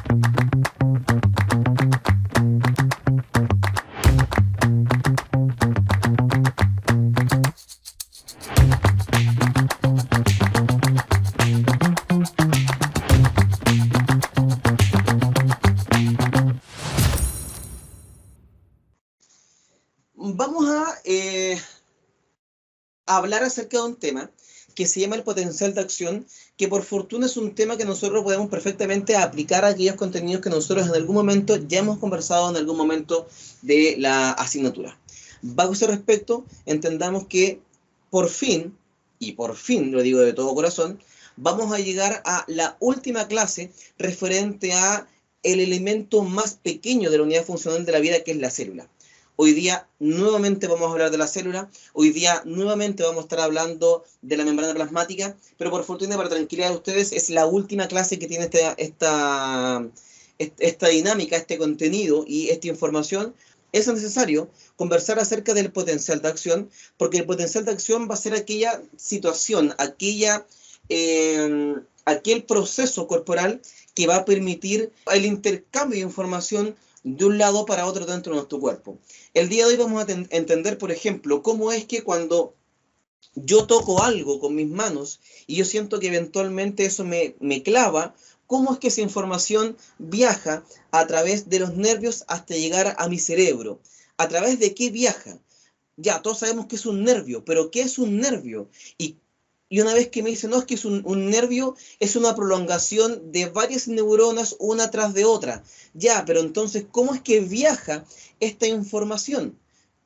Vamos a hablar acerca de un tema que se llama el potencial de acción, que por fortuna es un tema que nosotros podemos perfectamente aplicar a aquellos contenidos que nosotros en algún momento ya hemos conversado en algún momento de la asignatura. Bajo ese respecto, entendamos que por fin, y por fin lo digo de todo corazón, vamos a llegar a la última clase referente a el elemento más pequeño de la unidad funcional de la vida, que es la célula. Hoy día nuevamente vamos a hablar de la célula, hoy día nuevamente vamos a estar hablando de la membrana plasmática, pero por fortuna, para tranquilidad de ustedes, es la última clase que tiene esta dinámica, este contenido y esta información. Es necesario conversar acerca del potencial de acción, porque el potencial de acción va a ser aquella situación, aquel proceso corporal que va a permitir el intercambio de información de un lado para otro dentro de nuestro cuerpo. El día de hoy vamos a entender, por ejemplo, cómo es que cuando yo toco algo con mis manos y yo siento que eventualmente eso me clava, cómo es que esa información viaja a través de los nervios hasta llegar a mi cerebro. ¿A través de qué viaja? Ya, todos sabemos que es un nervio, pero ¿qué es un nervio? Y una vez que me dicen, no, es que es un nervio, es una prolongación de varias neuronas una tras de otra. Ya, pero entonces, ¿cómo es que viaja esta información?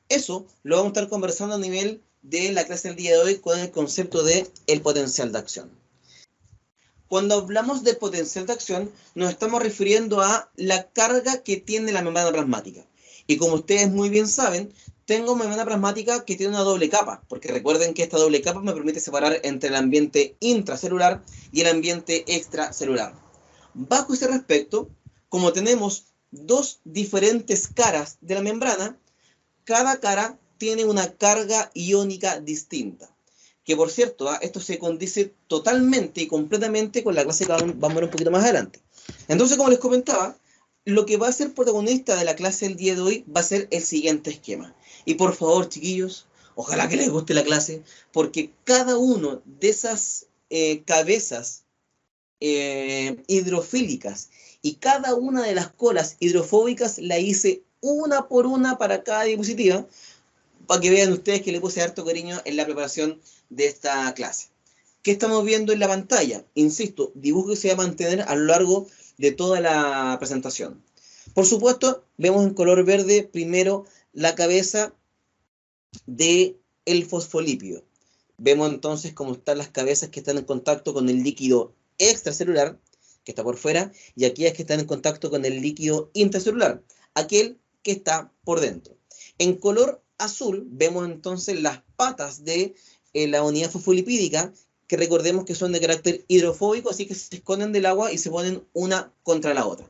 Eso lo vamos a estar conversando a nivel de la clase del día de hoy con el concepto de el potencial de acción. Cuando hablamos de potencial de acción, nos estamos refiriendo a la carga que tiene la membrana plasmática. Y como ustedes muy bien saben, tengo membrana plasmática que tiene una doble capa, porque recuerden que esta doble capa me permite separar entre el ambiente intracelular y el ambiente extracelular. Bajo ese respecto, como tenemos dos diferentes caras de la membrana, cada cara tiene una carga iónica distinta. Que por cierto, esto se condice totalmente y completamente con la clase que vamos a ver un poquito más adelante. Entonces, como les comentaba, lo que va a ser protagonista de la clase del día de hoy va a ser el siguiente esquema. Y por favor, chiquillos, ojalá que les guste la clase, porque cada uno de esas cabezas hidrofílicas y cada una de las colas hidrofóbicas la hice una por una para cada diapositiva, para que vean ustedes que le puse harto cariño en la preparación de esta clase. ¿Qué estamos viendo en la pantalla? Insisto, dibujo que se va a mantener a lo largo de toda la presentación. Por supuesto, vemos en color verde primero la cabeza del fosfolípido. Vemos entonces cómo están las cabezas que están en contacto con el líquido extracelular, que está por fuera, y aquellas que están en contacto con el líquido intracelular, aquel que está por dentro. En color azul vemos entonces las patas de la unidad fosfolipídica, que recordemos que son de carácter hidrofóbico, así que se esconden del agua y se ponen una contra la otra.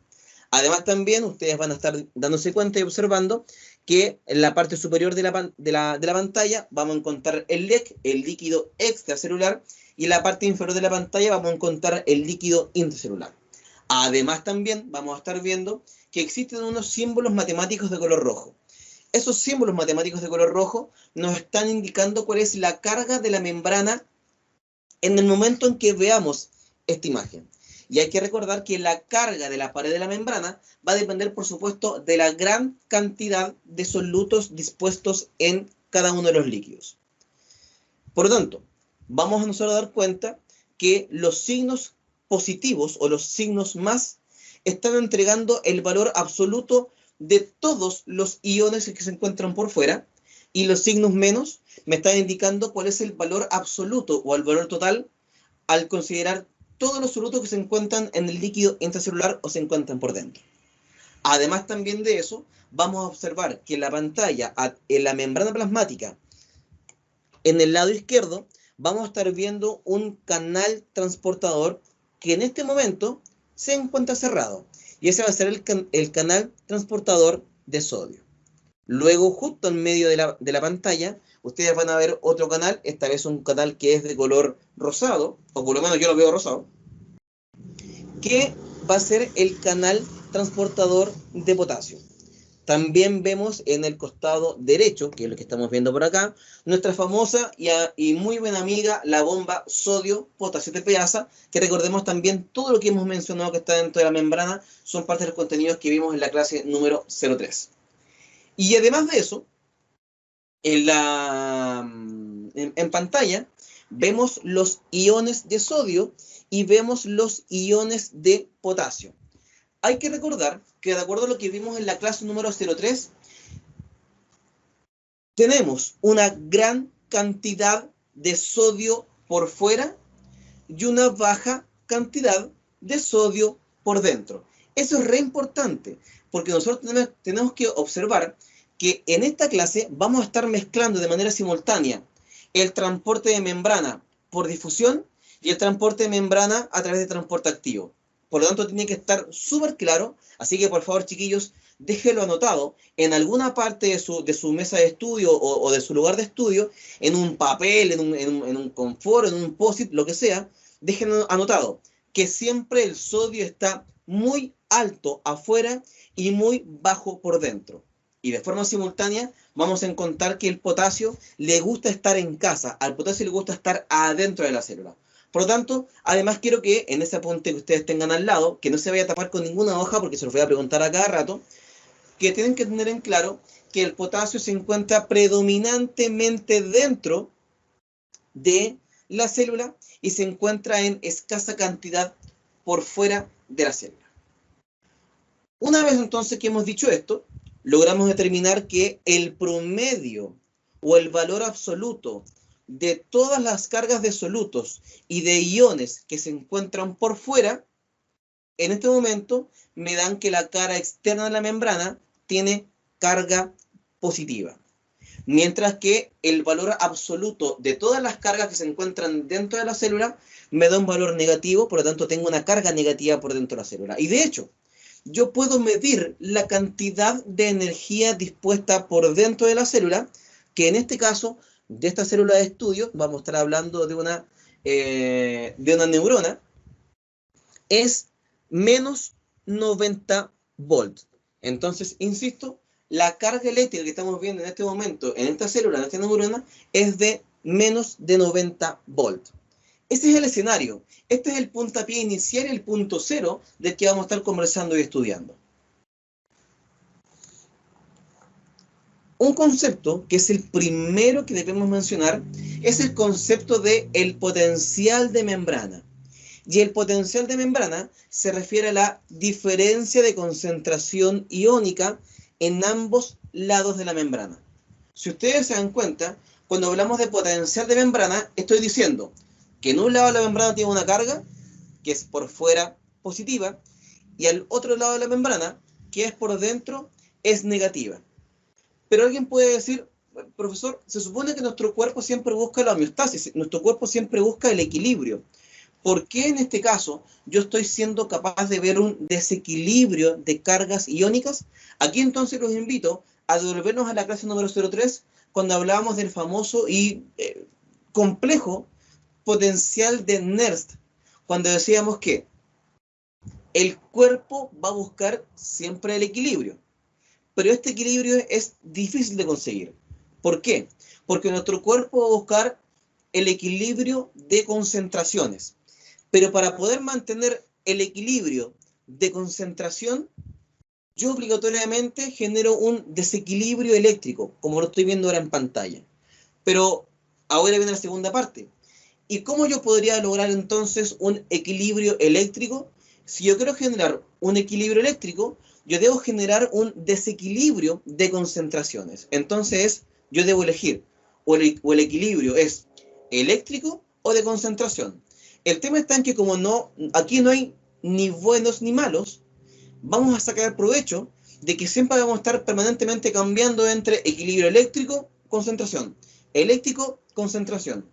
Además también ustedes van a estar dándose cuenta y observando que en la parte superior de la pantalla vamos a encontrar el LEC, el líquido extracelular, y en la parte inferior de la pantalla vamos a encontrar el líquido intracelular. Además también vamos a estar viendo que existen unos símbolos matemáticos de color rojo. Esos símbolos matemáticos de color rojo nos están indicando cuál es la carga de la membrana en el momento en que veamos esta imagen. Y hay que recordar que la carga de la pared de la membrana va a depender, por supuesto, de la gran cantidad de solutos dispuestos en cada uno de los líquidos. Por lo tanto, vamos a nosotros a dar cuenta que los signos positivos o los signos más están entregando el valor absoluto de todos los iones que se encuentran por fuera, y los signos menos me están indicando cuál es el valor absoluto o el valor total al considerar todos los solutos que se encuentran en el líquido intracelular o se encuentran por dentro. Además también de eso, vamos a observar que en la pantalla, en la membrana plasmática, en el lado izquierdo, vamos a estar viendo un canal transportador que en este momento se encuentra cerrado. Y ese va a ser el canal transportador de sodio. Luego, justo en medio de la pantalla, ustedes van a ver otro canal, esta vez un canal que es de color rosado, o por lo menos yo lo veo rosado, que va a ser el canal transportador de potasio. También vemos en el costado derecho, que es lo que estamos viendo por acá, nuestra famosa y muy buena amiga, la bomba sodio-potasio TPasa, que recordemos también todo lo que hemos mencionado que está dentro de la membrana, son parte de los contenidos que vimos en la clase número 03. Y además de eso, en pantalla vemos los iones de sodio y vemos los iones de potasio. Hay que recordar que de acuerdo a lo que vimos en la clase número 03, tenemos una gran cantidad de sodio por fuera y una baja cantidad de sodio por dentro. Eso es re importante, porque nosotros tenemos que observar que en esta clase vamos a estar mezclando de manera simultánea el transporte de membrana por difusión y el transporte de membrana a través de transporte activo. Por lo tanto, tiene que estar súper claro. Así que, por favor, chiquillos, déjenlo anotado en alguna parte de su mesa de estudio o de su lugar de estudio, en un papel, en un confort, en un post-it, lo que sea. Déjenlo anotado que siempre el sodio está muy alto afuera y muy bajo por dentro. Y de forma simultánea vamos a encontrar que el potasio le gusta estar en casa, al potasio le gusta estar adentro de la célula. Por lo tanto, además quiero que en ese apunte que ustedes tengan al lado, que no se vaya a tapar con ninguna hoja, porque se los voy a preguntar a cada rato, que tienen que tener en claro que el potasio se encuentra predominantemente dentro de la célula y se encuentra en escasa cantidad por fuera de la célula. Una vez entonces que hemos dicho esto, logramos determinar que el promedio o el valor absoluto de todas las cargas de solutos y de iones que se encuentran por fuera, en este momento me dan que la cara externa de la membrana tiene carga positiva. Mientras que el valor absoluto de todas las cargas que se encuentran dentro de la célula me da un valor negativo, por lo tanto tengo una carga negativa por dentro de la célula. Y de hecho, yo puedo medir la cantidad de energía dispuesta por dentro de la célula, que en este caso, de esta célula de estudio, vamos a estar hablando de una neurona, es menos 90 volts. Entonces, insisto, la carga eléctrica que estamos viendo en este momento en esta célula, en esta neurona, es de menos de 90 volts. Ese es el escenario. Este es el puntapié inicial, el punto cero del que vamos a estar conversando y estudiando. Un concepto que es el primero que debemos mencionar es el concepto de el potencial de membrana. Y el potencial de membrana se refiere a la diferencia de concentración iónica en ambos lados de la membrana. Si ustedes se dan cuenta, cuando hablamos de potencial de membrana, estoy diciendo que en un lado de la membrana tiene una carga, que es por fuera positiva, y al otro lado de la membrana, que es por dentro, es negativa. Pero alguien puede decir, profesor, se supone que nuestro cuerpo siempre busca la homeostasis, nuestro cuerpo siempre busca el equilibrio. ¿Por qué en este caso yo estoy siendo capaz de ver un desequilibrio de cargas iónicas? Aquí entonces los invito a devolvernos a la clase número 03, cuando hablábamos del famoso y complejo potencial de Nernst, cuando decíamos que el cuerpo va a buscar siempre el equilibrio, pero este equilibrio es difícil de conseguir. ¿Por qué? Porque nuestro cuerpo va a buscar el equilibrio de concentraciones, pero para poder mantener el equilibrio de concentración, yo obligatoriamente genero un desequilibrio eléctrico, como lo estoy viendo ahora en pantalla. Pero ahora viene la segunda parte. ¿Y cómo yo podría lograr entonces un equilibrio eléctrico? Si yo quiero generar un equilibrio eléctrico, yo debo generar un desequilibrio de concentraciones. Entonces, yo debo elegir o el equilibrio es eléctrico o de concentración. El tema está en que como aquí no hay ni buenos ni malos, vamos a sacar provecho de que siempre vamos a estar permanentemente cambiando entre equilibrio eléctrico, concentración, eléctrico, concentración.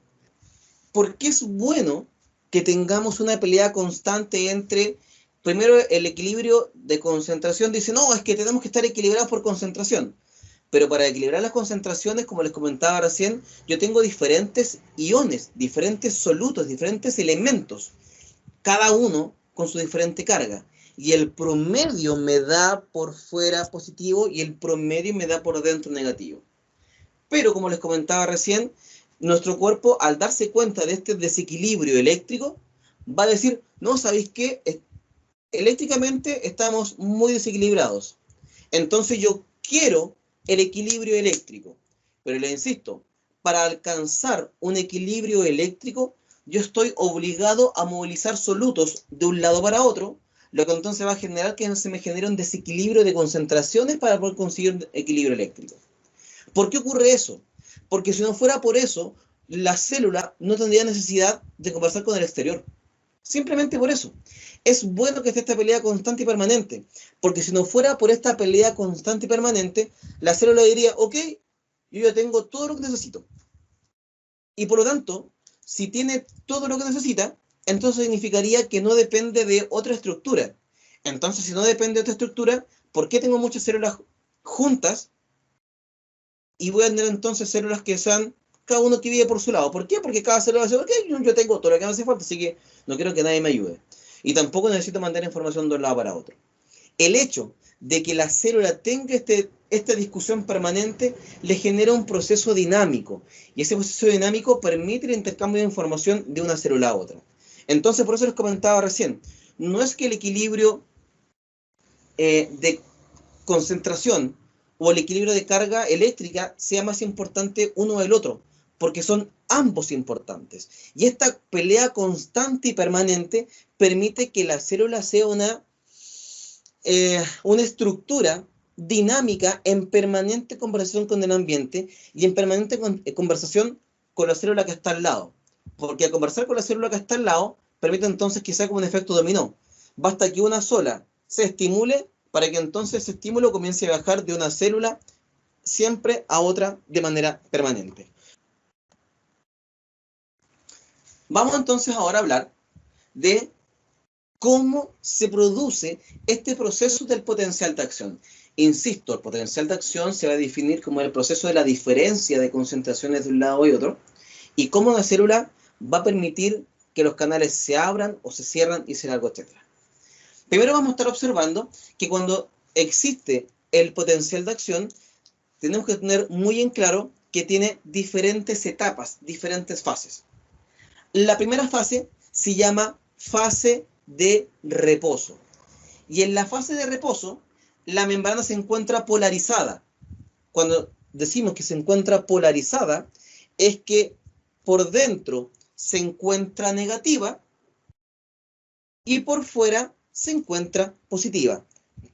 ¿Por qué es bueno que tengamos una pelea constante entre, primero, el equilibrio de concentración? Dice, no, es que tenemos que estar equilibrados por concentración. Pero para equilibrar las concentraciones, como les comentaba recién, yo tengo diferentes iones, diferentes solutos, diferentes elementos, cada uno con su diferente carga. y el promedio me da por fuera positivo y el promedio me da por dentro negativo. Pero como les comentaba recién, nuestro cuerpo, al darse cuenta de este desequilibrio eléctrico, va a decir, no, ¿sabéis qué? Eléctricamente estamos muy desequilibrados. Entonces yo quiero el equilibrio eléctrico. Pero le insisto, para alcanzar un equilibrio eléctrico, yo estoy obligado a movilizar solutos de un lado para otro, lo que entonces va a generar que se me genere un desequilibrio de concentraciones para poder conseguir un equilibrio eléctrico. ¿Por qué ocurre eso? Porque si no fuera por eso, la célula no tendría necesidad de conversar con el exterior. Simplemente por eso. Es bueno que esté esta pelea constante y permanente, porque si no fuera por esta pelea constante y permanente, la célula diría, ok, yo ya tengo todo lo que necesito. Y por lo tanto, si tiene todo lo que necesita, entonces significaría que no depende de otra estructura. Entonces, si no depende de otra estructura, ¿por qué tengo muchas células juntas? Y voy a tener entonces células que sean cada uno que vive por su lado. ¿Por qué? Porque cada célula dice, ok, yo tengo todo lo que me hace falta, así que no quiero que nadie me ayude. Y tampoco necesito mandar información de un lado para otro. El hecho de que la célula tenga esta discusión permanente le genera un proceso dinámico. Y ese proceso dinámico permite el intercambio de información de una célula a otra. Entonces, por eso les comentaba recién, no es que el equilibrio de concentración o el equilibrio de carga eléctrica sea más importante uno del otro, porque son ambos importantes. Y esta pelea constante y permanente permite que la célula sea una estructura dinámica en permanente conversación con el ambiente y en permanente conversación con la célula que está al lado. Porque al conversar con la célula que está al lado, permite entonces que sea como un efecto dominó. Basta que una sola se estimule para que entonces ese estímulo comience a viajar de una célula siempre a otra de manera permanente. Vamos entonces ahora a hablar de cómo se produce este proceso del potencial de acción. Insisto, el potencial de acción se va a definir como el proceso de la diferencia de concentraciones de un lado y otro, y cómo una célula va a permitir que los canales se abran o se cierran y se algo, etc. Primero vamos a estar observando que cuando existe el potencial de acción, tenemos que tener muy en claro que tiene diferentes etapas, diferentes fases. La primera fase se llama fase de reposo. Y en la fase de reposo, la membrana se encuentra polarizada. Cuando decimos que se encuentra polarizada, es que por dentro se encuentra negativa y por fuera se encuentra positiva.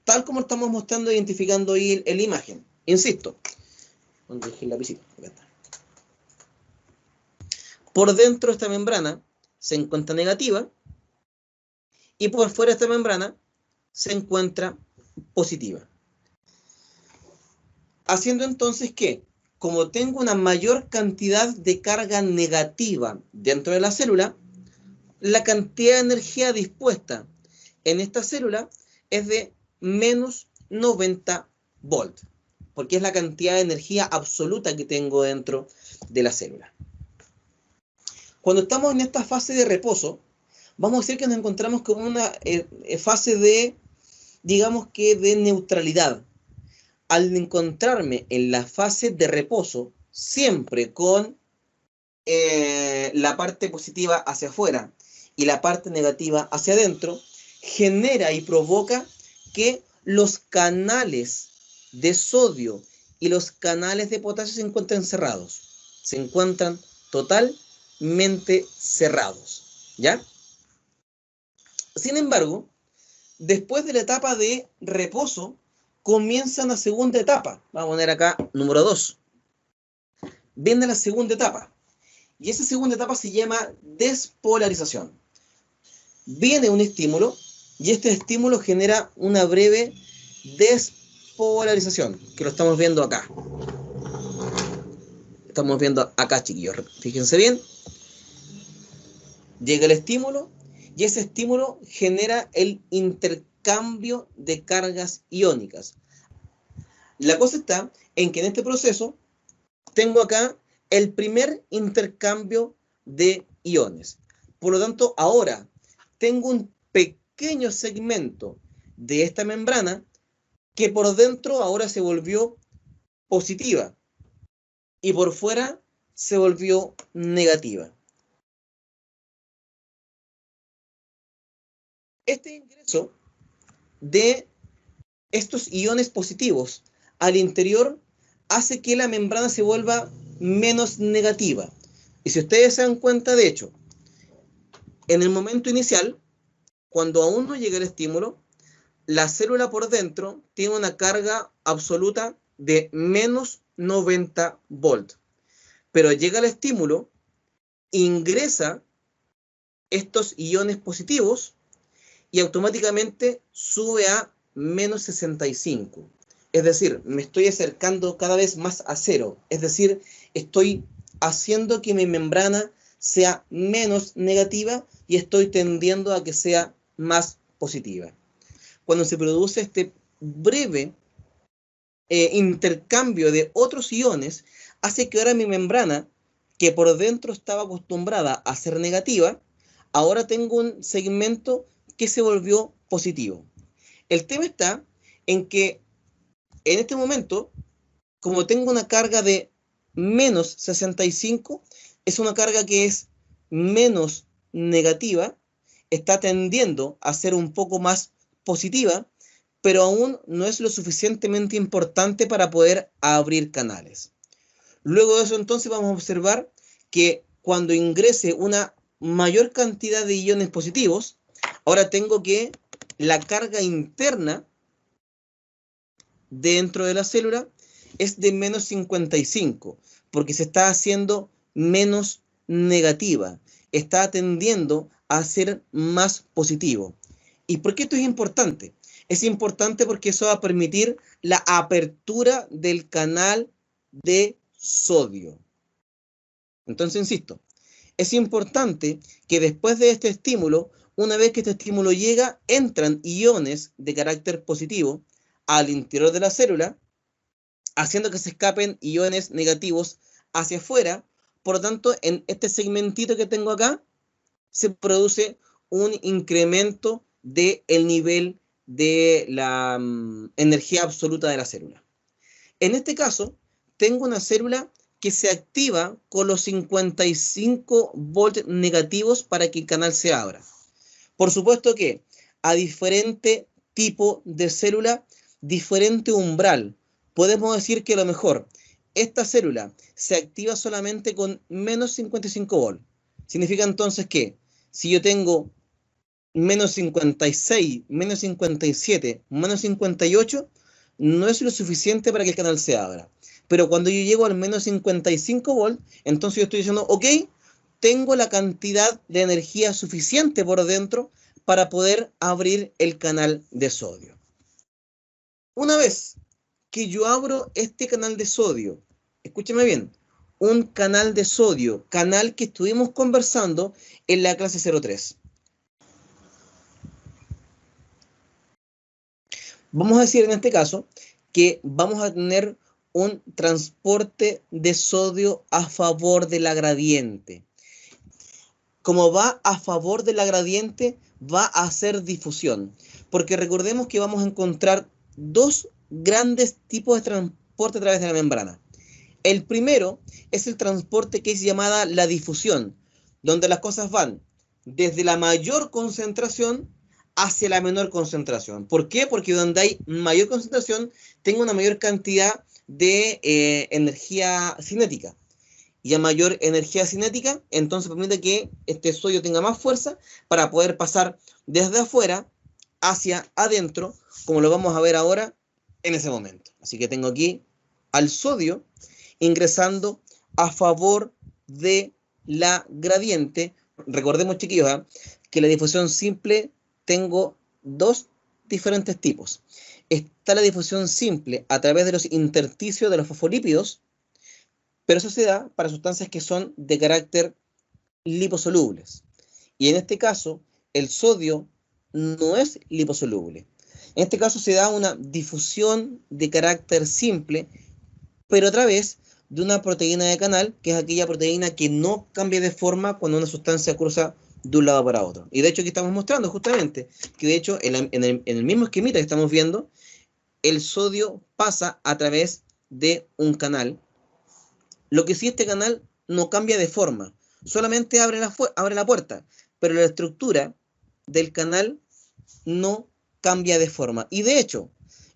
Tal como estamos mostrando, identificando ahí en la imagen. Insisto. ¿Dónde dejé el lapicito? Acá está. Por dentro esta membrana se encuentra negativa y por fuera esta membrana se encuentra positiva. Haciendo entonces que, como tengo una mayor cantidad de carga negativa dentro de la célula, la cantidad de energía dispuesta en esta célula es de menos 90 volt, porque es la cantidad de energía absoluta que tengo dentro de la célula. Cuando estamos en esta fase de reposo, vamos a decir que nos encontramos con una fase de, digamos que de neutralidad. Al encontrarme en la fase de reposo, siempre con la parte positiva hacia afuera y la parte negativa hacia adentro, genera y provoca que los canales de sodio y los canales de potasio se encuentren cerrados. Se encuentran totalmente cerrados, ¿ya? Sin embargo, después de la etapa de reposo, comienza una segunda etapa. Vamos a poner acá número 2. Viene la segunda etapa. Y esa segunda etapa se llama despolarización. Viene un estímulo y este estímulo genera una breve despolarización, que lo estamos viendo acá. Estamos viendo acá, chiquillos. Fíjense bien. Llega el estímulo y ese estímulo genera el intercambio de cargas iónicas. La cosa está en que en este proceso tengo acá el primer intercambio de iones. Por lo tanto, ahora tengo un pequeño segmento de esta membrana que por dentro ahora se volvió positiva y por fuera se volvió negativa. Este ingreso de estos iones positivos al interior hace que la membrana se vuelva menos negativa. Y si ustedes se dan cuenta, de hecho, en el momento inicial, cuando aún no llega el estímulo, la célula por dentro tiene una carga absoluta de menos 90 volts. Pero llega el estímulo, ingresa estos iones positivos y automáticamente sube a menos 65. Es decir, me estoy acercando cada vez más a cero. Es decir, estoy haciendo que mi membrana sea menos negativa y estoy tendiendo a que sea más positiva. Cuando se produce este breve intercambio de otros iones, hace que ahora mi membrana, que por dentro estaba acostumbrada a ser negativa, ahora tengo un segmento que se volvió positivo. El tema está en que en este momento, como tengo una carga de menos 65, es una carga que es menos negativa, está tendiendo a ser un poco más positiva, pero aún no es lo suficientemente importante para poder abrir canales. Luego de eso, entonces, vamos a observar que cuando ingrese una mayor cantidad de iones positivos, ahora tengo que la carga interna dentro de la célula es de menos 55, porque se está haciendo menos negativa, está tendiendo a ser más positivo. ¿Y por qué esto es importante? Es importante porque eso va a permitir la apertura del canal de sodio. Entonces, insisto, es importante que después de este estímulo, una vez que este estímulo llega, entran iones de carácter positivo al interior de la célula, haciendo que se escapen iones negativos hacia afuera. Por lo tanto, en este segmentito que tengo acá, se produce un incremento del nivel de la energía absoluta de la célula. En este caso, tengo una célula que se activa con los 55 volts negativos para que el canal se abra. Por supuesto que a diferente tipo de célula, diferente umbral. Podemos decir que a lo mejor esta célula se activa solamente con menos 55 volts. Significa entonces que si yo tengo menos 56, menos 57, menos 58, no es lo suficiente para que el canal se abra. Pero cuando yo llego al menos 55 volts, entonces yo estoy diciendo, ok, tengo la cantidad de energía suficiente por dentro para poder abrir el canal de sodio. Una vez que yo abro este canal de sodio, escúcheme bien, un canal de sodio, canal que estuvimos conversando en la clase 03. Vamos a decir en este caso que vamos a tener un transporte de sodio a favor de la gradiente. Como va a favor de la gradiente, va a hacer difusión. Porque recordemos que vamos a encontrar dos grandes tipos de transporte a través de la membrana. El primero es el transporte que es llamada la difusión, donde las cosas van desde la mayor concentración hacia la menor concentración. ¿Por qué? Porque donde hay mayor concentración, tengo una mayor cantidad de energía cinética. Y a mayor energía cinética, entonces permite que este sodio tenga más fuerza para poder pasar desde afuera hacia adentro, como lo vamos a ver ahora en ese momento. Así que tengo aquí al sodio ingresando a favor de la gradiente. Recordemos, chiquillos, que la difusión simple tengo dos diferentes tipos. Está la difusión simple a través de los intersticios de los fosfolípidos, pero eso se da para sustancias que son de carácter liposolubles. Y en este caso, el sodio no es liposoluble. En este caso se da una difusión de carácter simple, pero a través de una proteína de canal, que es aquella proteína que no cambia de forma cuando una sustancia cruza de un lado para otro. Y de hecho aquí estamos mostrando justamente que de hecho en el mismo esquemita que estamos viendo, el sodio pasa a través de un canal. Lo que sí, este canal no cambia de forma, solamente abre la puerta, pero la estructura del canal no cambia de forma. Y de hecho,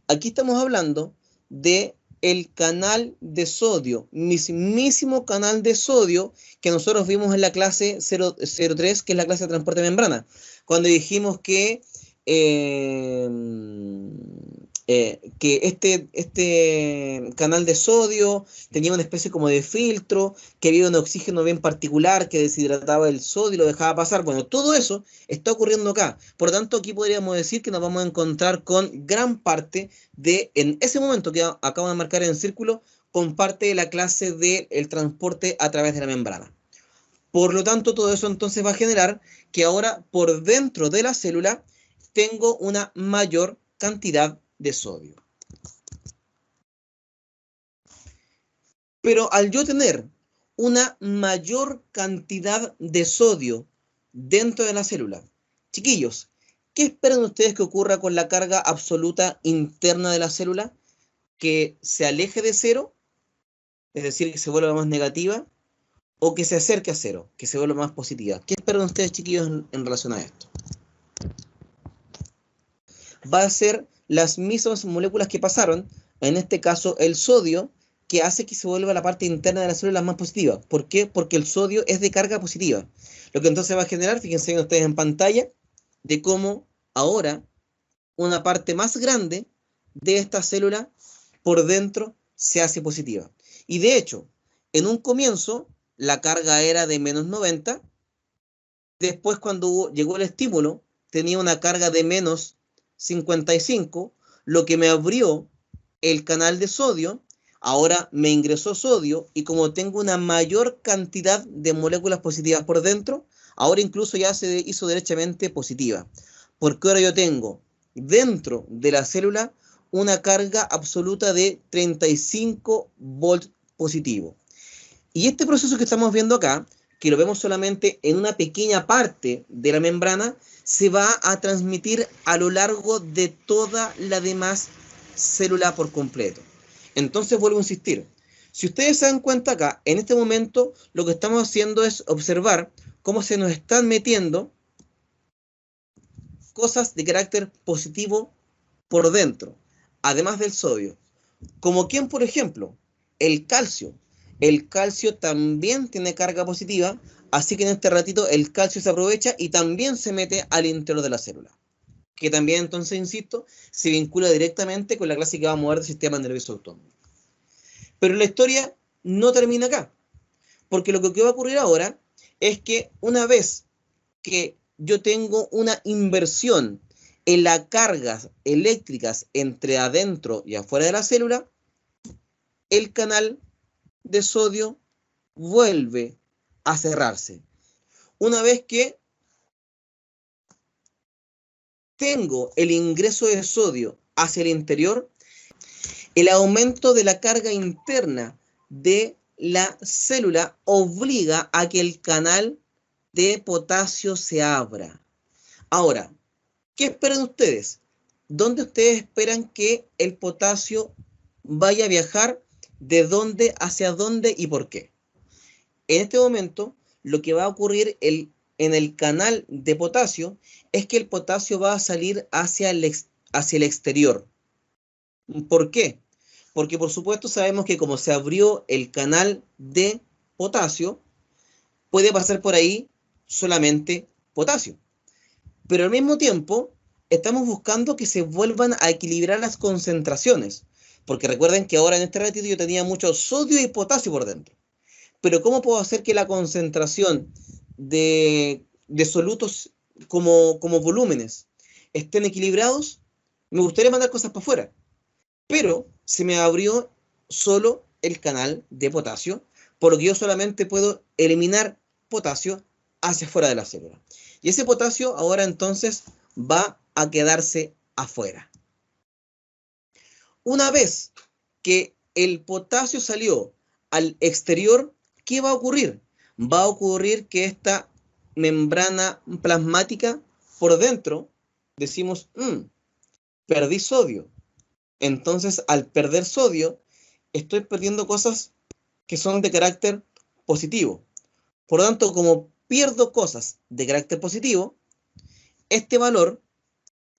aquí estamos hablando de el canal de sodio, mismísimo canal de sodio que nosotros vimos en la clase 003, que es la clase de transporte de membrana, cuando dijimos que este canal de sodio tenía una especie como de filtro, que había un oxígeno bien particular que deshidrataba el sodio y lo dejaba pasar. Bueno, todo eso está ocurriendo acá. Por lo tanto, aquí podríamos decir que nos vamos a encontrar con gran parte de, en ese momento que acabo de marcar en círculo, con parte de la clase del transporte a través de la membrana. Por lo tanto, todo eso entonces va a generar que ahora por dentro de la célula tengo una mayor cantidad de sodio. Pero al yo tener una mayor cantidad de sodio dentro de la célula, chiquillos, ¿qué esperan ustedes que ocurra con la carga absoluta interna de la célula? ¿Que se aleje de cero? Es decir, que se vuelva más negativa, o que se acerque a cero, que se vuelva más positiva. ¿Qué esperan ustedes, chiquillos, en relación a esto? Va a ser las mismas moléculas que pasaron, en este caso el sodio, que hace que se vuelva la parte interna de la célula más positiva. ¿Por qué? Porque el sodio es de carga positiva. Lo que entonces va a generar, fíjense ustedes en pantalla, de cómo ahora una parte más grande de esta célula por dentro se hace positiva. Y de hecho, en un comienzo la carga era de menos 90, después cuando llegó el estímulo tenía una carga de menos 55, lo que me abrió el canal de sodio. Ahora me ingresó sodio y como tengo una mayor cantidad de moléculas positivas por dentro, ahora incluso ya se hizo derechamente positiva. Porque ahora yo tengo dentro de la célula una carga absoluta de 35 volts positivo. Y este proceso que estamos viendo acá, que lo vemos solamente en una pequeña parte de la membrana, se va a transmitir a lo largo de toda la demás célula por completo. Entonces vuelvo a insistir, si ustedes se dan cuenta acá, en este momento lo que estamos haciendo es observar cómo se nos están metiendo cosas de carácter positivo por dentro, además del sodio. Como quien, por ejemplo, el calcio. El calcio también tiene carga positiva, así que en este ratito el calcio se aprovecha y también se mete al interior de la célula. Que también, entonces, insisto, se vincula directamente con la clase que vamos a ver del sistema nervioso autónomo. Pero la historia no termina acá, porque lo que va a ocurrir ahora es que una vez que yo tengo una inversión en las cargas eléctricas entre adentro y afuera de la célula, el canal de sodio vuelve a cerrarse. Una vez que tengo el ingreso de sodio hacia el interior, el aumento de la carga interna de la célula obliga a que el canal de potasio se abra. Ahora, ¿qué esperan ustedes? ¿Dónde ustedes esperan que el potasio vaya a viajar? ¿De dónde hacia dónde y por qué? En este momento, lo que va a ocurrir en el canal de potasio es que el potasio va a salir hacia el exterior. ¿Por qué? Porque por supuesto sabemos que como se abrió el canal de potasio, puede pasar por ahí solamente potasio. Pero al mismo tiempo, estamos buscando que se vuelvan a equilibrar las concentraciones. Porque recuerden que ahora en este ratito yo tenía mucho sodio y potasio por dentro. Pero ¿cómo puedo hacer que la concentración de solutos como volúmenes estén equilibrados? Me gustaría mandar cosas para afuera, pero se me abrió solo el canal de potasio, por lo que yo solamente puedo eliminar potasio hacia afuera de la célula. Y ese potasio ahora entonces va a quedarse afuera. Una vez que el potasio salió al exterior, ¿qué va a ocurrir? Va a ocurrir que esta membrana plasmática por dentro, decimos, perdí sodio. Entonces, al perder sodio, estoy perdiendo cosas que son de carácter positivo. Por lo tanto, como pierdo cosas de carácter positivo, este valor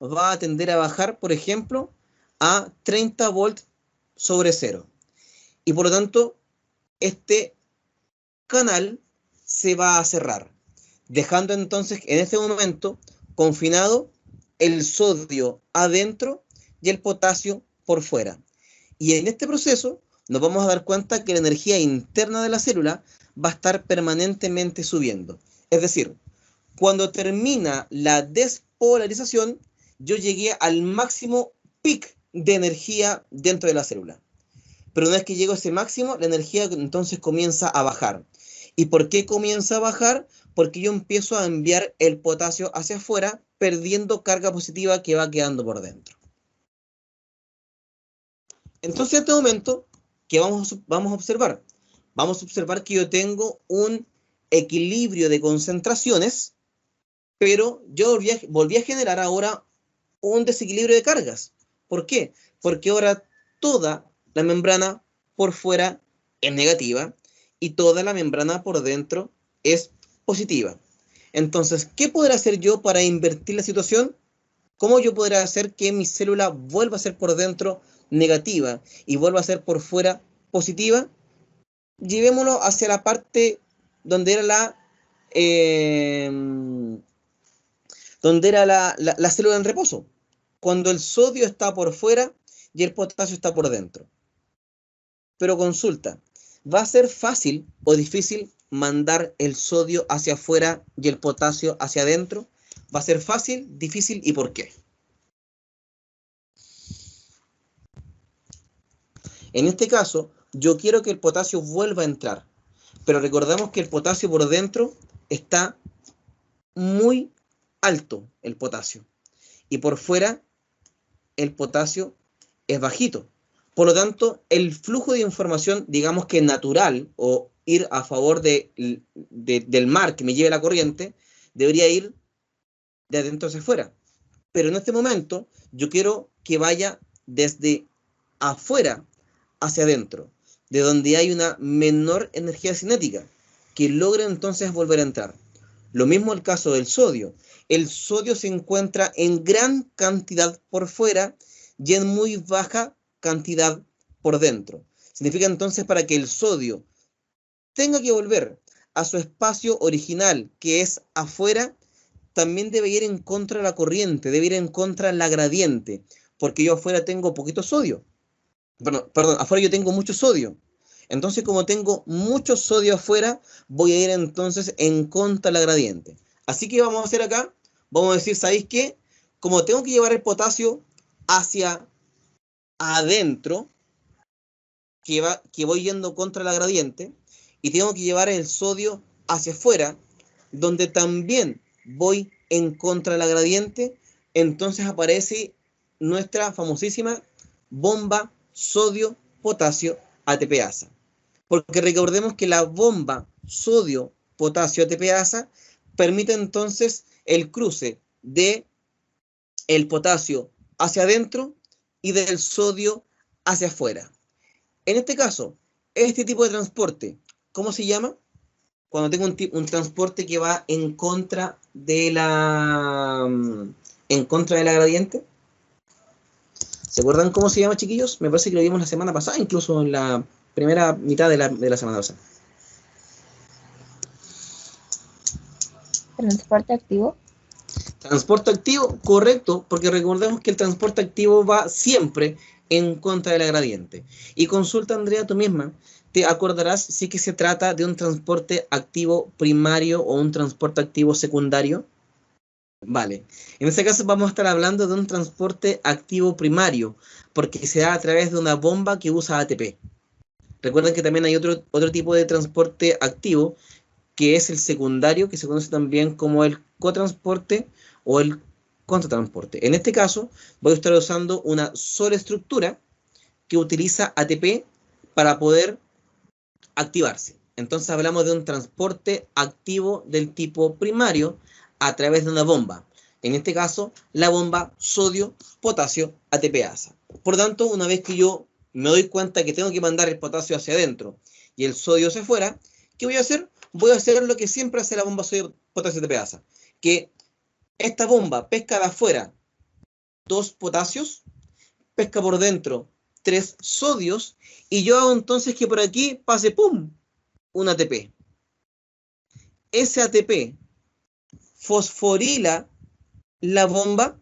va a tender a bajar, por ejemplo, a 30 volts sobre 0. Y por lo tanto, este canal se va a cerrar, dejando entonces en este momento confinado el sodio adentro y el potasio por fuera. Y en este proceso nos vamos a dar cuenta que la energía interna de la célula va a estar permanentemente subiendo. Es decir, cuando termina la despolarización, yo llegué al máximo pic de energía dentro de la célula. Pero una vez que llego a ese máximo, la energía entonces comienza a bajar. ¿Y por qué comienza a bajar? Porque yo empiezo a enviar el potasio hacia afuera, perdiendo carga positiva que va quedando por dentro. Entonces, en este momento, ¿qué vamos a observar? Vamos a observar que yo tengo un equilibrio de concentraciones, pero yo volví a generar ahora un desequilibrio de cargas. ¿Por qué? Porque ahora toda la membrana por fuera es negativa y toda la membrana por dentro es positiva. Entonces, ¿qué podré hacer yo para invertir la situación? ¿Cómo yo podré hacer que mi célula vuelva a ser por dentro negativa y vuelva a ser por fuera positiva? Llevémoslo hacia la parte donde era la célula en reposo, cuando el sodio está por fuera y el potasio está por dentro. Pero consulta, ¿va a ser fácil o difícil mandar el sodio hacia afuera y el potasio hacia adentro? ¿Va a ser fácil, difícil y por qué? En este caso, yo quiero que el potasio vuelva a entrar, pero recordemos que el potasio por dentro está muy alto, el potasio, y por fuera el potasio es bajito. Por lo tanto, el flujo de información, digamos que natural, o ir a favor del mar que me lleve la corriente, debería ir de adentro hacia afuera. Pero en este momento, yo quiero que vaya desde afuera hacia adentro, de donde hay una menor energía cinética, que logre entonces volver a entrar. Lo mismo el caso del sodio. El sodio se encuentra en gran cantidad por fuera y en muy baja cantidad por dentro. Significa entonces para que el sodio tenga que volver a su espacio original, que es afuera, también debe ir en contra de la corriente, debe ir en contra de la gradiente, porque yo afuera tengo poquito sodio. Perdón, afuera yo tengo mucho sodio. Entonces, como tengo mucho sodio afuera, voy a ir entonces en contra de la gradiente. Así que vamos a hacer acá, vamos a decir, ¿sabéis qué? Como tengo que llevar el potasio hacia adentro, que voy yendo contra la gradiente, y tengo que llevar el sodio hacia afuera, donde también voy en contra de la gradiente, entonces aparece nuestra famosísima bomba sodio-potasio ATPasa. Porque recordemos que la bomba sodio-potasio ATPasa permite entonces el cruce de el potasio hacia adentro y del sodio hacia afuera. En este caso, este tipo de transporte, ¿cómo se llama? Cuando tengo un transporte que va en contra de la gradiente. ¿Se acuerdan cómo se llama, chiquillos? Me parece que lo vimos la semana pasada, incluso en la primera mitad de la semana pasada. ¿Transporte activo? Transporte activo, correcto, porque recordemos que el transporte activo va siempre en contra de la gradiente. Y consulta, Andrea, tú misma, te acordarás si es que se trata de un transporte activo primario o un transporte activo secundario. Vale, en este caso vamos a estar hablando de un transporte activo primario, porque se da a través de una bomba que usa ATP. Recuerden que también hay otro tipo de transporte activo, que es el secundario, que se conoce también como el cotransporte o el contratransporte. En este caso, voy a estar usando una sola estructura que utiliza ATP para poder activarse. Entonces hablamos de un transporte activo del tipo primario a través de una bomba. En este caso, la bomba sodio-potasio ATPasa. Por tanto, una vez que yo me doy cuenta que tengo que mandar el potasio hacia adentro y el sodio hacia afuera, ¿qué voy a hacer? Voy a hacer lo que siempre hace la bomba sodio-potasio ATPasa, que esta bomba pesca de afuera 2 potasios, pesca por dentro 3 sodios, y yo hago entonces que por aquí pase, ¡pum!, un ATP. Ese ATP fosforila la bomba,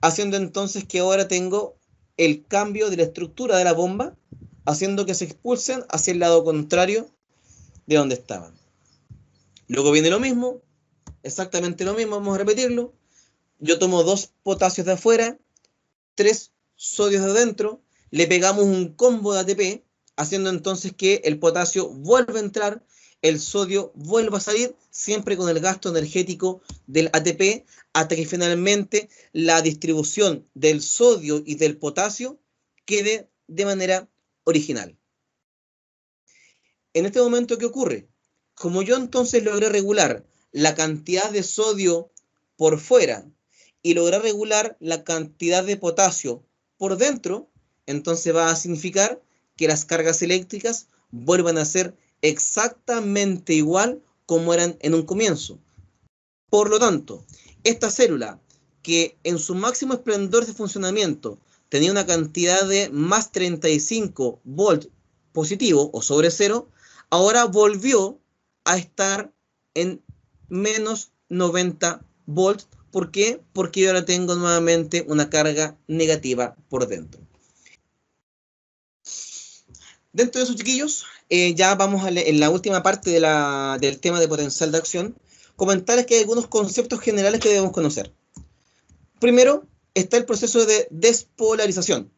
haciendo entonces que ahora tengo el cambio de la estructura de la bomba, haciendo que se expulsen hacia el lado contrario de donde estaban. Luego viene lo mismo, exactamente lo mismo, vamos a repetirlo. Yo tomo 2 potasios de afuera, 3 sodios de adentro, le pegamos un combo de ATP, haciendo entonces que el potasio vuelva a entrar, el sodio vuelva a salir, siempre con el gasto energético del ATP, hasta que finalmente la distribución del sodio y del potasio quede de manera original. En este momento, ¿qué ocurre? Como yo entonces logré regular la cantidad de sodio por fuera y lograr regular la cantidad de potasio por dentro, entonces va a significar que las cargas eléctricas vuelvan a ser exactamente igual como eran en un comienzo. Por lo tanto, esta célula, que en su máximo esplendor de funcionamiento tenía una cantidad de más 35 volt positivo o sobre cero, ahora volvió a estar en menos 90 volts. ¿Por qué? Porque yo ahora tengo nuevamente una carga negativa por dentro. Dentro de esos, chiquillos, ya vamos en la última parte del tema de potencial de acción, comentarles que hay algunos conceptos generales que debemos conocer. Primero, está el proceso de despolarización.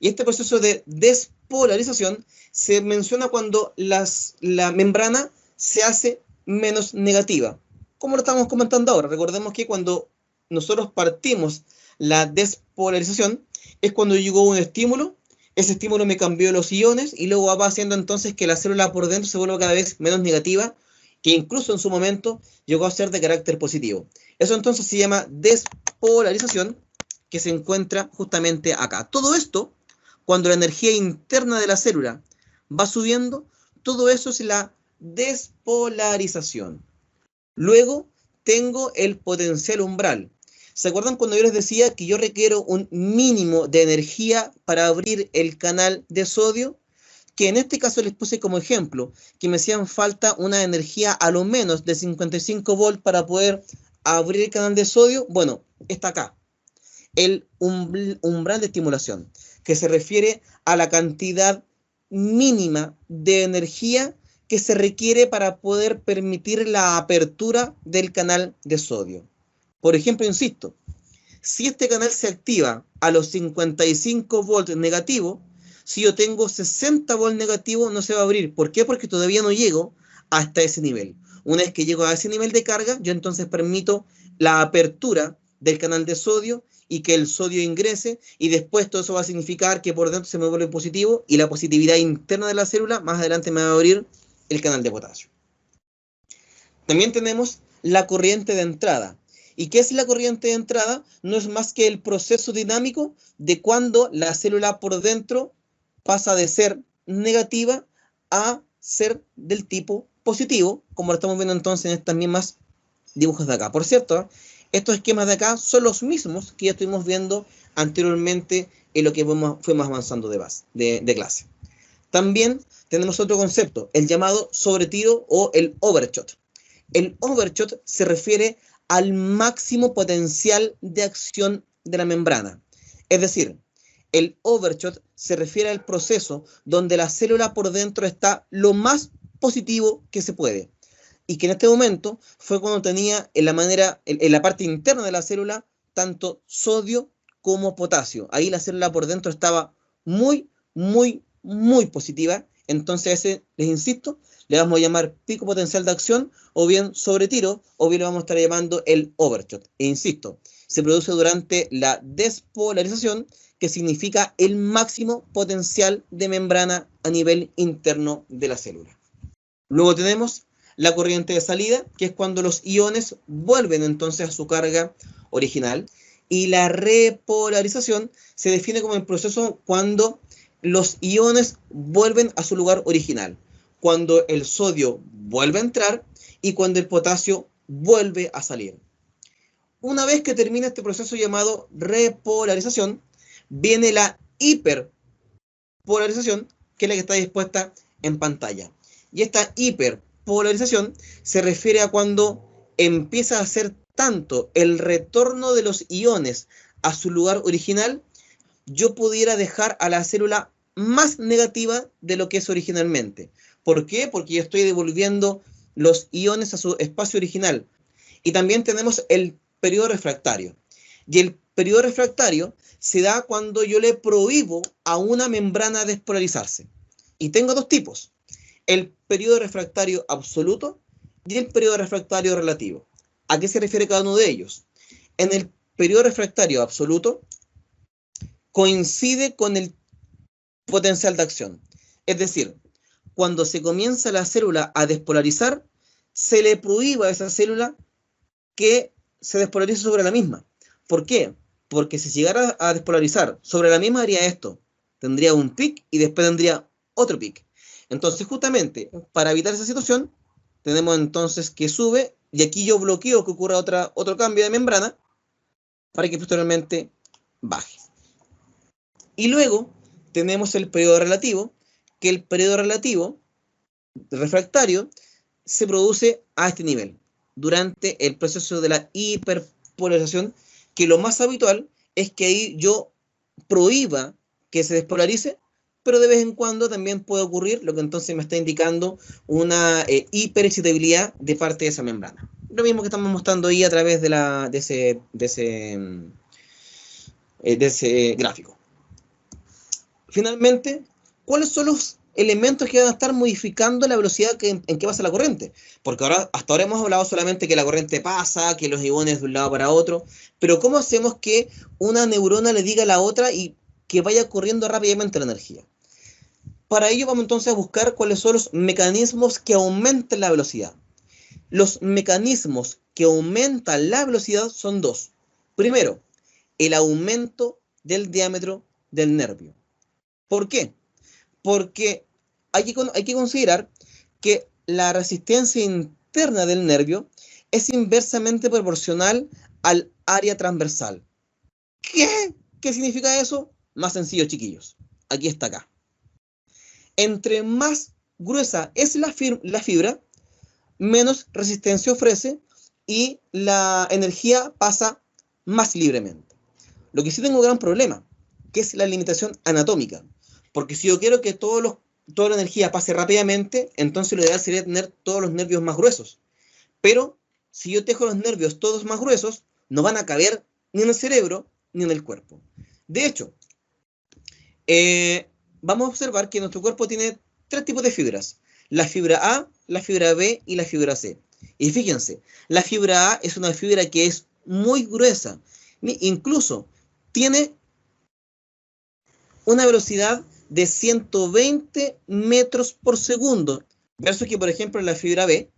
Y este proceso de despolarización se menciona cuando la membrana se hace menos negativa. Como lo estamos comentando ahora, recordemos que cuando nosotros partimos la despolarización es cuando llegó un estímulo, ese estímulo me cambió los iones y luego va haciendo entonces que la célula por dentro se vuelva cada vez menos negativa, que incluso en su momento llegó a ser de carácter positivo. Eso entonces se llama despolarización, que se encuentra justamente acá. Todo esto, cuando la energía interna de la célula va subiendo, todo eso es la despolarización. Luego tengo el potencial umbral. ¿Se acuerdan cuando yo les decía que yo requiero un mínimo de energía para abrir el canal de sodio? Que en este caso les puse como ejemplo que me hacían falta una energía a lo menos de 55 volts para poder abrir el canal de sodio. Bueno, está acá. El umbral de estimulación, que se refiere a la cantidad mínima de energía que se requiere para poder permitir la apertura del canal de sodio. Por ejemplo, insisto, si este canal se activa a los 55 volts negativos, si yo tengo 60 volts negativos no se va a abrir. ¿Por qué? Porque todavía no llego hasta ese nivel. Una vez que llego a ese nivel de carga, yo entonces permito la apertura del canal de sodio y que el sodio ingrese, y después todo eso va a significar que por dentro se me vuelve positivo y la positividad interna de la célula más adelante me va a abrir el canal de potasio. También tenemos la corriente de entrada. ¿Y qué es la corriente de entrada? No es más que el proceso dinámico de cuando la célula por dentro pasa de ser negativa a ser del tipo positivo, como lo estamos viendo entonces en estas mismas dibujos de acá. Por cierto, estos esquemas de acá son los mismos que ya estuvimos viendo anteriormente en lo que fuimos avanzando de clase. También tenemos otro concepto, el llamado sobretiro o el overshot. El overshot se refiere al máximo potencial de acción de la membrana. Es decir, el overshot se refiere al proceso donde la célula por dentro está lo más positivo que se puede. Y que en este momento fue cuando tenía en la parte interna de la célula tanto sodio como potasio. Ahí la célula por dentro estaba muy, muy, muy positiva. Entonces les insisto, le vamos a llamar pico potencial de acción, o bien sobretiro, o bien lo vamos a estar llamando el overshot. E insisto, se produce durante la despolarización, que significa el máximo potencial de membrana a nivel interno de la célula. Luego tenemos la corriente de salida, que es cuando los iones vuelven entonces a su carga original. Y la repolarización se define como el proceso cuando los iones vuelven a su lugar original, cuando el sodio vuelve a entrar y cuando el potasio vuelve a salir. Una vez que termina este proceso llamado repolarización, viene la hiperpolarización, que es la que está dispuesta en pantalla. Y esta hiperpolarización se refiere a cuando empieza a ser tanto el retorno de los iones a su lugar original, yo pudiera dejar a la célula más negativa de lo que es originalmente. ¿Por qué? Porque yo estoy devolviendo los iones a su espacio original. Y también tenemos el periodo refractario. Y el periodo refractario se da cuando yo le prohíbo a una membrana despolarizarse. Y tengo dos tipos: el periodo refractario absoluto y el periodo refractario relativo. ¿A qué se refiere cada uno de ellos? En el periodo refractario absoluto coincide con el potencial de acción. Es decir, cuando se comienza la célula a despolarizar, se le prohíbe a esa célula que se despolarice sobre la misma. ¿Por qué? Porque si llegara a despolarizar sobre la misma haría esto. Tendría un pic y después tendría otro pic. Entonces, justamente, para evitar esa situación, tenemos entonces que sube, y aquí yo bloqueo que ocurra otro cambio de membrana para que posteriormente baje. Y luego tenemos el periodo relativo, que el periodo relativo refractario se produce a este nivel, durante el proceso de la hiperpolarización, que lo más habitual es que ahí yo prohíba que se despolarice, pero de vez en cuando también puede ocurrir lo que entonces me está indicando una hiperexcitabilidad de parte de esa membrana. Lo mismo que estamos mostrando ahí a través de ese gráfico. Finalmente, ¿cuáles son los elementos que van a estar modificando la velocidad en que pasa la corriente? Porque hasta ahora hemos hablado solamente que la corriente pasa, que los iones de un lado para otro, pero ¿cómo hacemos que una neurona le diga a la otra y que vaya corriendo rápidamente la energía? Para ello vamos entonces a buscar cuáles son los mecanismos que aumentan la velocidad. Los mecanismos que aumentan la velocidad son dos. Primero, el aumento del diámetro del nervio. ¿Por qué? Porque hay que considerar que la resistencia interna del nervio es inversamente proporcional al área transversal. ¿Qué? ¿Qué significa eso? Más sencillo, chiquillos. Aquí está acá. Entre más gruesa es la fibra, menos resistencia ofrece y la energía pasa más libremente. Lo que sí tengo un gran problema, que es la limitación anatómica. Porque si yo quiero que toda la energía pase rápidamente, entonces lo ideal sería tener todos los nervios más gruesos. Pero si yo dejo los nervios todos más gruesos, no van a caber ni en el cerebro ni en el cuerpo. De hecho, vamos a observar que nuestro cuerpo tiene tres tipos de fibras: la fibra A, la fibra B y la fibra C. Y fíjense, la fibra A es una fibra que es muy gruesa, incluso tiene una velocidad de 120 metros por segundo, versus que, por ejemplo, la fibra B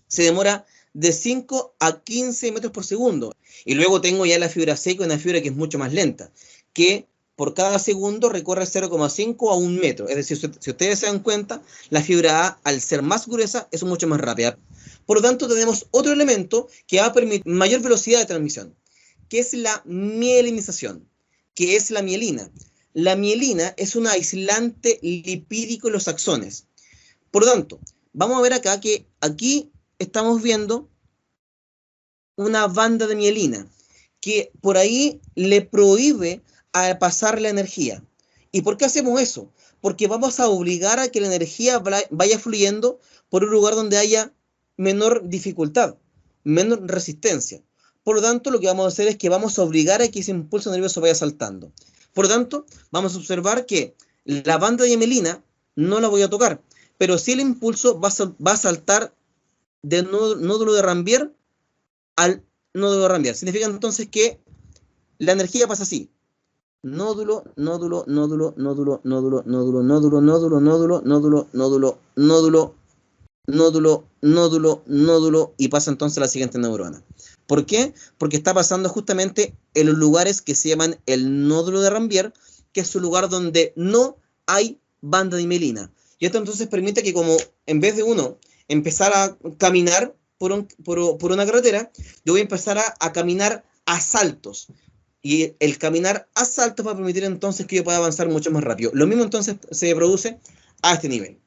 se demora de 5 a 15 metros por segundo. Y luego tengo ya la fibra C, una fibra que es mucho más lenta, que por cada segundo recorre 0,5 a 1 metro. Es decir, si ustedes se dan cuenta, la fibra A, al ser más gruesa, es mucho más rápida. Por lo tanto, tenemos otro elemento que va a permitir mayor velocidad de transmisión, que es la mielinización, que es la mielina. La mielina es un aislante lipídico en los axones. Por lo tanto, vamos a ver acá que aquí estamos viendo una banda de mielina que por ahí le prohíbe a pasar la energía. ¿Y por qué hacemos eso? Porque vamos a obligar a que la energía vaya fluyendo por un lugar donde haya menor dificultad, menor resistencia. Por lo tanto, lo que vamos a hacer es que vamos a obligar a que ese impulso nervioso vaya saltando. Por lo tanto, vamos a observar que la banda de mielina no la voy a tocar, pero sí el impulso va a saltar del nódulo de Rambier al nódulo de Rambier. Significa entonces que la energía pasa así: nódulo, nódulo, nódulo, nódulo, nódulo, nódulo, nódulo, nódulo, nódulo, nódulo, nódulo, nódulo, nódulo, nódulo, nódulo, y pasa entonces a la siguiente neurona. ¿Por qué? Porque está pasando justamente en los lugares que se llaman el nódulo de Ranvier, que es un lugar donde no hay banda de mielina. Y esto entonces permite que, como en vez de uno empezar a caminar por una carretera, yo voy a empezar a caminar a saltos. Y el caminar a saltos va a permitir entonces que yo pueda avanzar mucho más rápido. Lo mismo entonces se produce a este nivel.